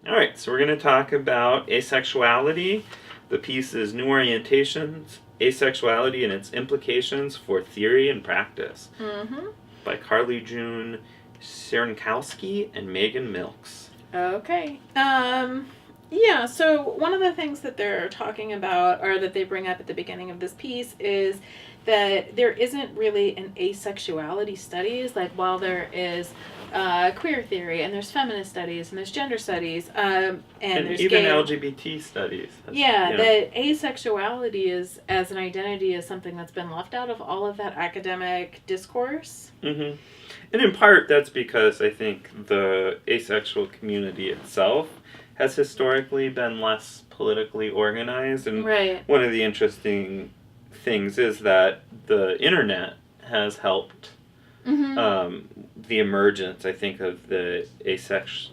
All right, so we're going to talk about asexuality. The piece is New Orientations, Asexuality and Its Implications for Theory and Practice by Carly June Serenkowski and Megan Milks. Okay. Yeah, so one of the things that they're talking about, or that they bring up at the beginning of this piece, is that there isn't really an asexuality studies. Like, while there is queer theory, and there's feminist studies, and there's gender studies, and there's even gay, LGBT studies. Yeah, that asexuality is, as an identity, is something that's been left out of all of that academic discourse. Mm-hmm. And in part, that's because I think the asexual community itself has historically been less politically organized. And one of the interesting things is that the internet has helped the emergence, I think, of the asexuality,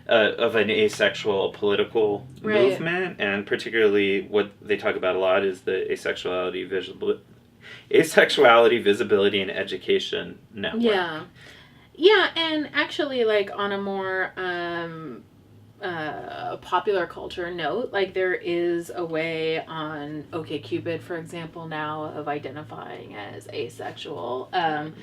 of an asexual political movement, and particularly what they talk about a lot is the asexuality, visibility, and education network. Yeah, and actually, like, on a more popular culture note, like, there is a way on OkCupid, for example, now, of identifying as asexual.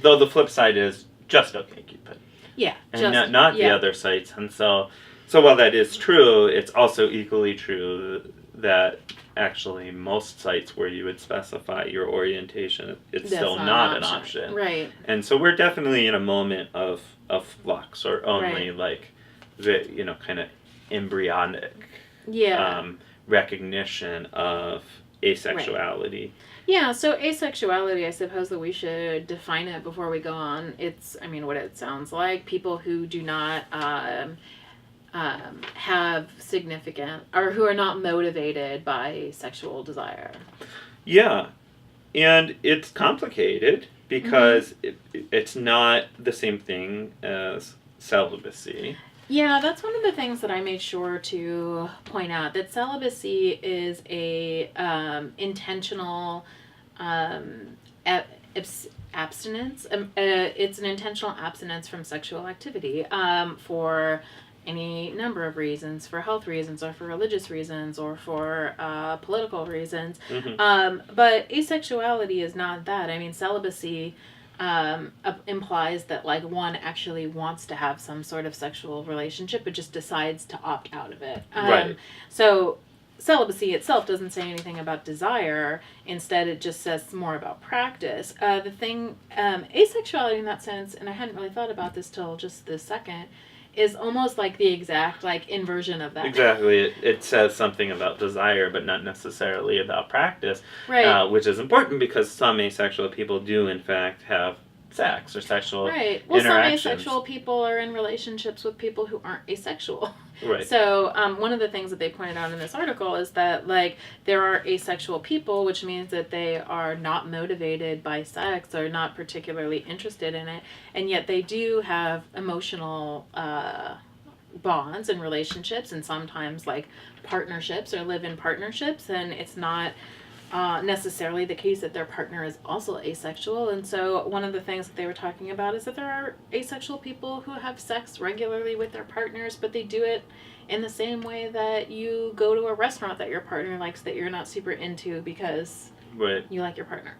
Though the flip side is just OkCupid. Yeah. And not the other sites. And so while that is true, it's also equally true that actually most sites where you would specify your orientation, it's still not an option. Right. And so we're definitely in a moment of flux, or only kind of embryonic recognition of asexuality. Right. Yeah, so asexuality, I suppose that we should define it before we go on. It's, what it sounds like. People who do not have significant, or who are not motivated by sexual desire. Yeah, and it's complicated because it's not the same thing as celibacy. Yeah, that's one of the things that I made sure to point out, that celibacy is a intentional abstinence. It's an intentional abstinence from sexual activity for any number of reasons, for health reasons, or for religious reasons, or for political reasons. But asexuality is not that. Celibacy implies that, like, one actually wants to have some sort of sexual relationship, but just decides to opt out of it. So celibacy itself doesn't say anything about desire. Instead, it just says more about practice. The thing, asexuality in that sense, and I hadn't really thought about this till just this second, is almost like the exact, like, inversion of that. Exactly. It says something about desire, but not necessarily about practice. Right. Which is important because some asexual people do, in fact, have sex or sexual interactions. Some asexual people are in relationships with people who aren't asexual. Right. So one of the things that they pointed out in this article is that, like, there are asexual people, which means that they are not motivated by sex or not particularly interested in it, and yet they do have emotional bonds and relationships, and sometimes, like, partnerships or live in partnerships, and it's not necessarily the case that their partner is also asexual. And so one of the things that they were talking about is that there are asexual people who have sex regularly with their partners, but they do it in the same way that you go to a restaurant that your partner likes that you're not super into because you like your partner.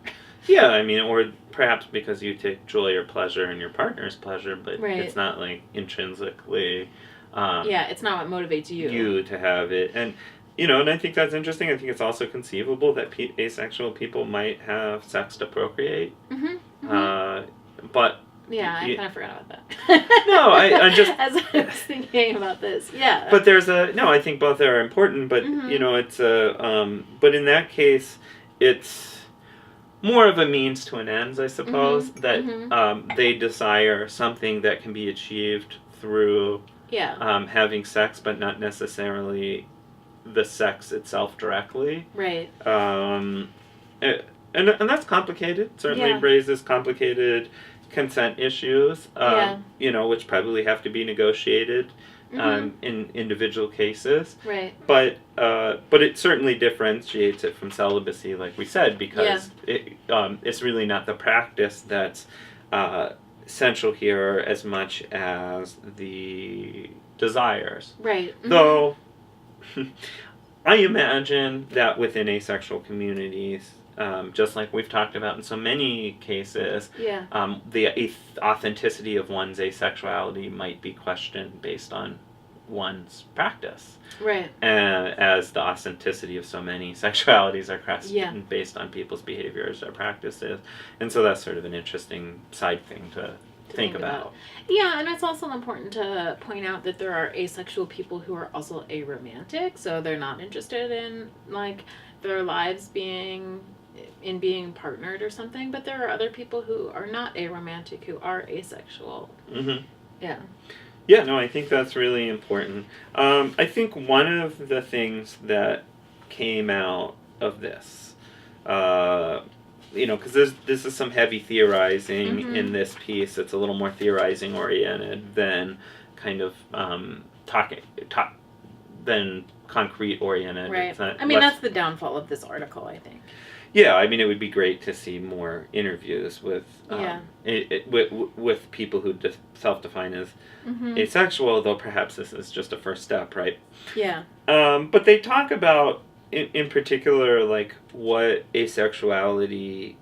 Yeah, or perhaps because you take joy or pleasure in your partner's pleasure, but it's not, like, intrinsically it's not what motivates you to have it. And and I think that's interesting. I think it's also conceivable that asexual people might have sex to procreate. But yeah, I kind of forgot about that. No, I just as I was thinking about this. Yeah. But I think both are important. But it's but in that case, it's more of a means to an end, I suppose. That they desire something that can be achieved through having sex, but not necessarily the sex itself directly. Right. And that's complicated. Certainly raises complicated consent issues, which probably have to be negotiated in individual cases. Right. But it certainly differentiates it from celibacy, like we said, because it's really not the practice that's central here as much as the desires. Right. Mm-hmm. Though, I imagine that within asexual communities, just like we've talked about in so many cases, the authenticity of one's asexuality might be questioned based on one's practice. Right. As the authenticity of so many sexualities are questioned based on people's behaviors or practices. And so that's sort of an interesting side thing to think about. Yeah, and it's also important to point out that there are asexual people who are also aromantic, so they're not interested in like their lives being partnered or something, but there are other people who are not aromantic who are asexual. Mm-hmm. Yeah. Yeah, no, I think that's really important. I think one of the things that came out of this, because this is some heavy theorizing in this piece. It's a little more theorizing oriented than kind of than concrete oriented. Right. That's the downfall of this article, I think. Yeah, I mean, it would be great to see more interviews with with people who self-define as asexual, though perhaps this is just a first step, right? Yeah. But they talk about, in particular, like what asexuality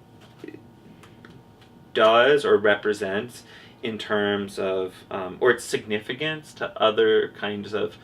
does or represents in terms of, or its significance to other kinds of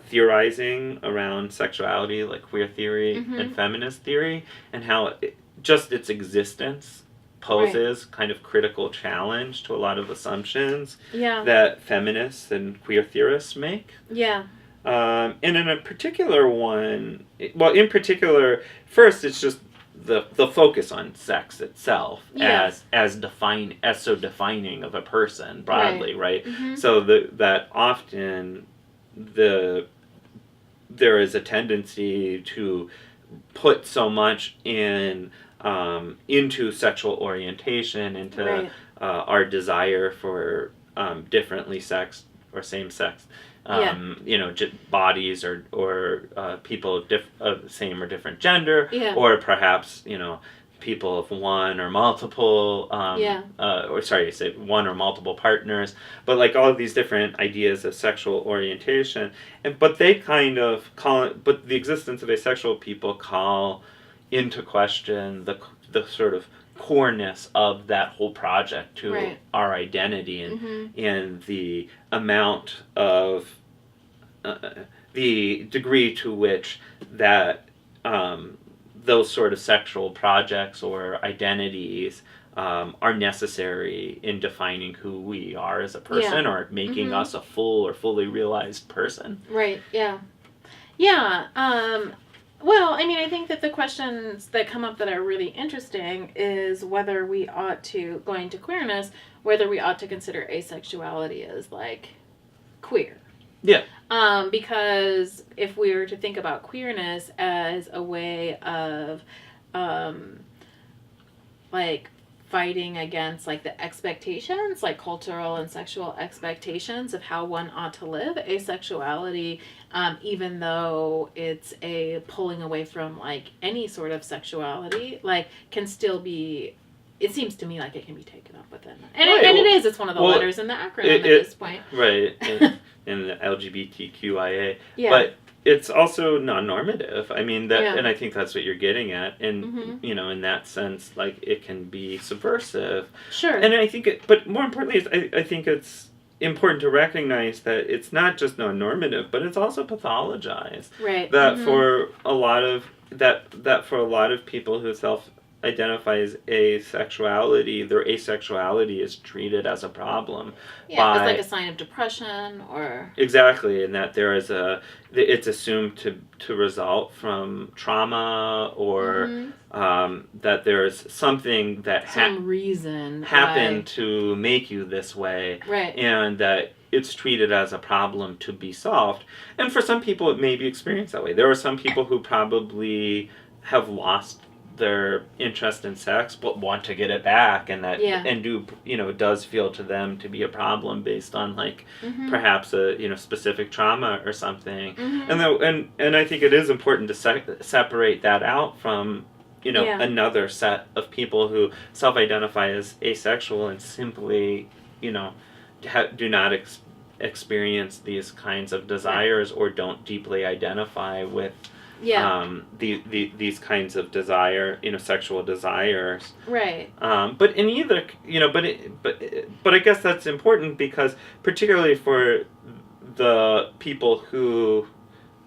theorizing around sexuality, like queer theory and feminist theory, and how just its existence poses kind of critical challenge to a lot of assumptions that feminists and queer theorists make. Yeah. And in a particular one, in particular, first it's just the focus on sex itself as so defining of a person broadly, right? Mm-hmm. So that often there is a tendency to put so much into sexual orientation, into our desire for differently sexed or same sex bodies or people of same or different gender, or perhaps people of one or multiple one or multiple partners, but like all of these different ideas of sexual orientation, but they kind of but the existence of asexual people call into question the sort of coreness of that whole project to our identity, and the amount of the degree to which that those sort of sexual projects or identities are necessary in defining who we are as a person, or making us a full or fully realized person. Right, yeah. Yeah, well, I think that the questions that come up that are really interesting is whether we ought to, going to queerness, whether we ought to consider asexuality as, like, queer. Yeah. Because if we were to think about queerness as a way of, like, fighting against, like, the expectations, like, cultural and sexual expectations of how one ought to live, asexuality, even though it's a pulling away from, like, any sort of sexuality, like, can still be, it seems to me like it can be taken up within. And, it's one of the letters in the acronym at this point. Right. In the LGBTQIA. Yeah. But it's also non-normative. And I think that's what you're getting at. And, in that sense, like, it can be subversive. Sure. And I think but more importantly, I think it's important to recognize that it's not just non-normative, but it's also pathologized. Right. That for a lot of, that for a lot of people who self-identify as asexuality, their asexuality is treated as a problem. Yeah, it's like a sign of depression or... Exactly, and that there is it's assumed to result from trauma, or that there's something that reason happened to make you this way, right? And that it's treated as a problem to be solved. And for some people, it may be experienced that way. There are some people who probably have lost their interest in sex but want to get it back, and that and do does feel to them to be a problem based on like perhaps a specific trauma or something. And I think it is important to separate that out from another set of people who self-identify as asexual and simply, do not experience these kinds of desires or don't deeply identify with these kinds of sexual desires. Right. But in either, but I guess that's important because particularly for the people who,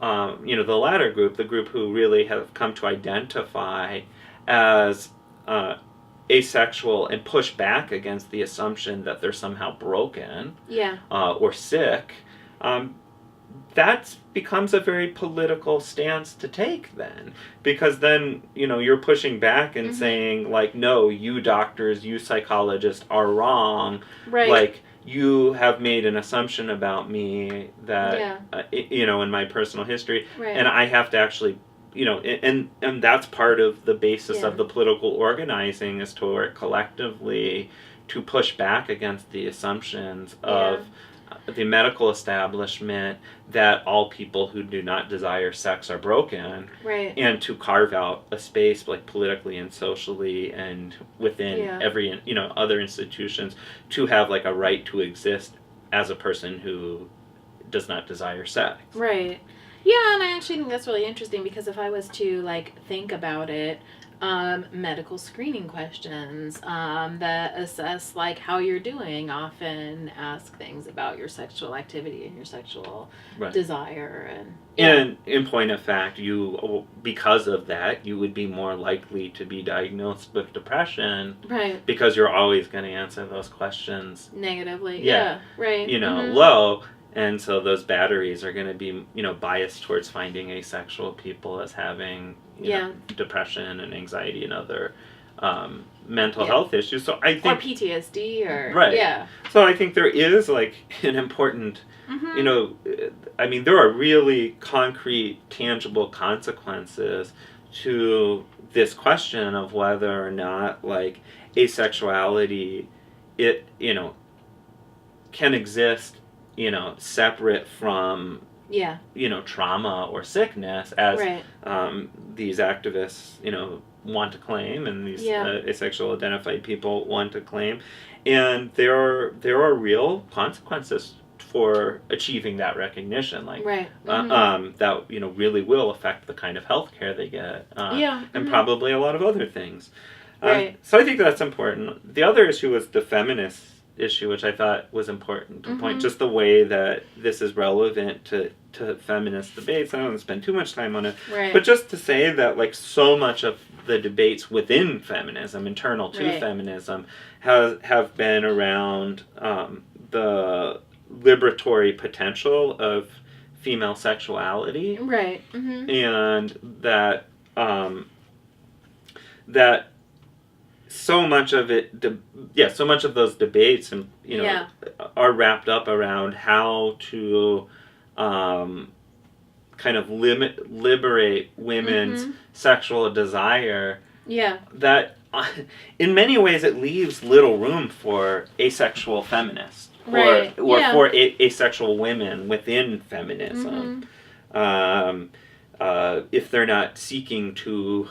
the latter group, the group who really have come to identify as asexual and push back against the assumption that they're somehow broken or sick, that becomes a very political stance to take then. Because then, you're pushing back and saying, like, no, you doctors, you psychologists are wrong. Right. Like, you have made an assumption about me that, in my personal history. Right. And I have to actually, and that's part of the basis of the political organizing is to work collectively to push back against the assumptions of the medical establishment that all people who do not desire sex are broken, right, and to carve out a space like politically and socially and within every other institutions to have like a right to exist as a person who does not desire sex. Right. Yeah, and I actually think that's really interesting because if I was to think about it, medical screening questions that assess how you're doing often ask things about your sexual activity and your sexual desire and in point of fact, you, because of that, you would be more likely to be diagnosed with depression, right, because you're always going to answer those questions negatively, right, low. And so those batteries are going to be, biased towards finding asexual people as having, depression and anxiety and other mental health issues. So I think, or PTSD or So I think there is an important, there are really concrete, tangible consequences to this question of whether or not asexuality, can exist separate from trauma or sickness, as these activists want to claim, and these asexual identified people want to claim, and there are real consequences for achieving that recognition, that really will affect the kind of health care they get, and probably a lot of other things. So I think that's important. The other issue was the feminist issue, which I thought was important to point, just the way that this is relevant to feminist debates. I don't want to spend too much time on it, but just to say that so much of the debates within feminism, internal to feminism, have been around the liberatory potential of female sexuality, and that that so much of it, so much of those debates, and are wrapped up around how to kind of liberate women's sexual desire. That in many ways it leaves little room for asexual feminists, or for asexual women within feminism, if they're not seeking to,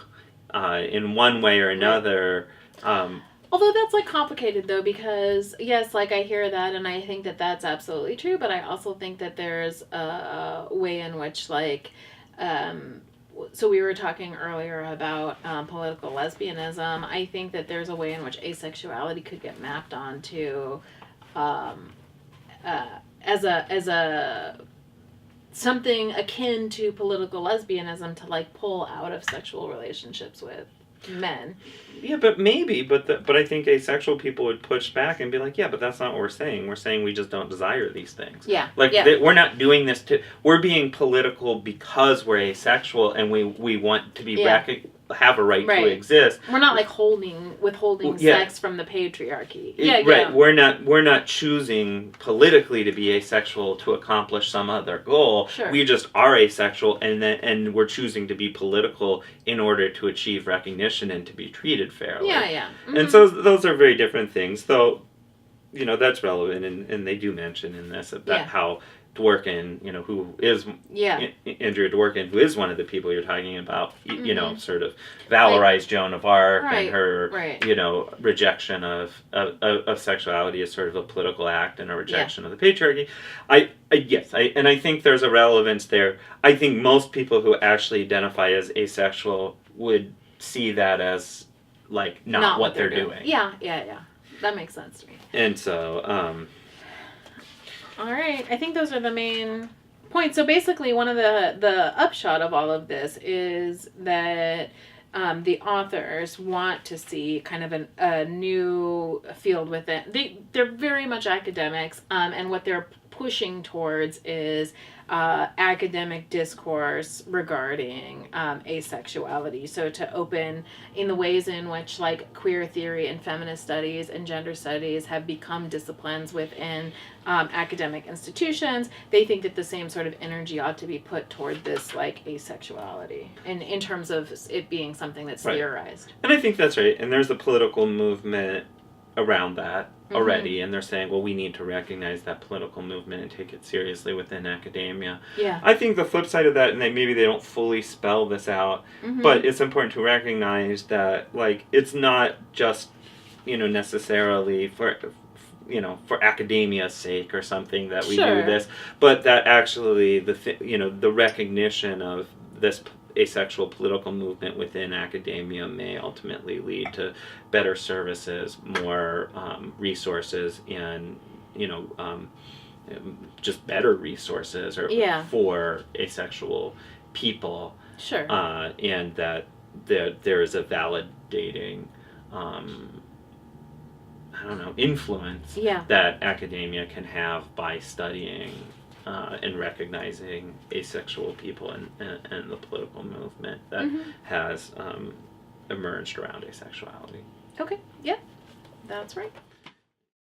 in one way or another. Although that's complicated though, because yes, I hear that and I think that that's absolutely true, but I also think that there's a way in which so we were talking earlier about political lesbianism. I think that there's a way in which asexuality could get mapped onto as a something akin to political lesbianism to pull out of sexual relationships with men. Yeah, but maybe, but I think asexual people would push back and be like, yeah, but that's not what we're saying. We're saying we just don't desire these things. Yeah. We're not doing this we're being political because we're asexual and we want to be have a right to exist. We're not withholding sex from the patriarchy. We're not choosing politically to be asexual to accomplish some other goal. Sure. We just are asexual, and we're choosing to be political in order to achieve recognition and to be treated fairly. Yeah. And so those are very different things. Though, that's relevant, and they do mention in this about Yeah. how Dworkin, who is Andrea Dworkin, who is one of the people you're talking about, sort of valorized Joan of Arc and her, rejection of sexuality as sort of a political act and a rejection of the patriarchy. I think there's a relevance there. I think most people who actually identify as asexual would see that as like not what they're doing. Yeah. That makes sense to me. And so, all right, I think those are the main points. So basically, one of the upshot of all of this is that the authors want to see kind of a new field with it. They're very much academics, and what they're pushing towards is academic discourse regarding asexuality. So to open in the ways in which like queer theory and feminist studies and gender studies have become disciplines within academic institutions, they think that the same sort of energy ought to be put toward this like asexuality in terms of it being something that's theorized. And I think that's right. And there's a political movement around that already, and they're saying, well, we need to recognize that political movement and take it seriously within academia. Yeah. I think the flip side of that, and maybe they don't fully spell this out, but it's important to recognize that, like, it's not just, necessarily for academia's sake or something that we do this, but that actually the recognition of this asexual political movement within academia may ultimately lead to better services, more resources, and just better resources for asexual people. Sure. And that there is a validating influence that academia can have by studying and recognizing asexual people and the political movement that has emerged around asexuality. Okay, yeah, that's right.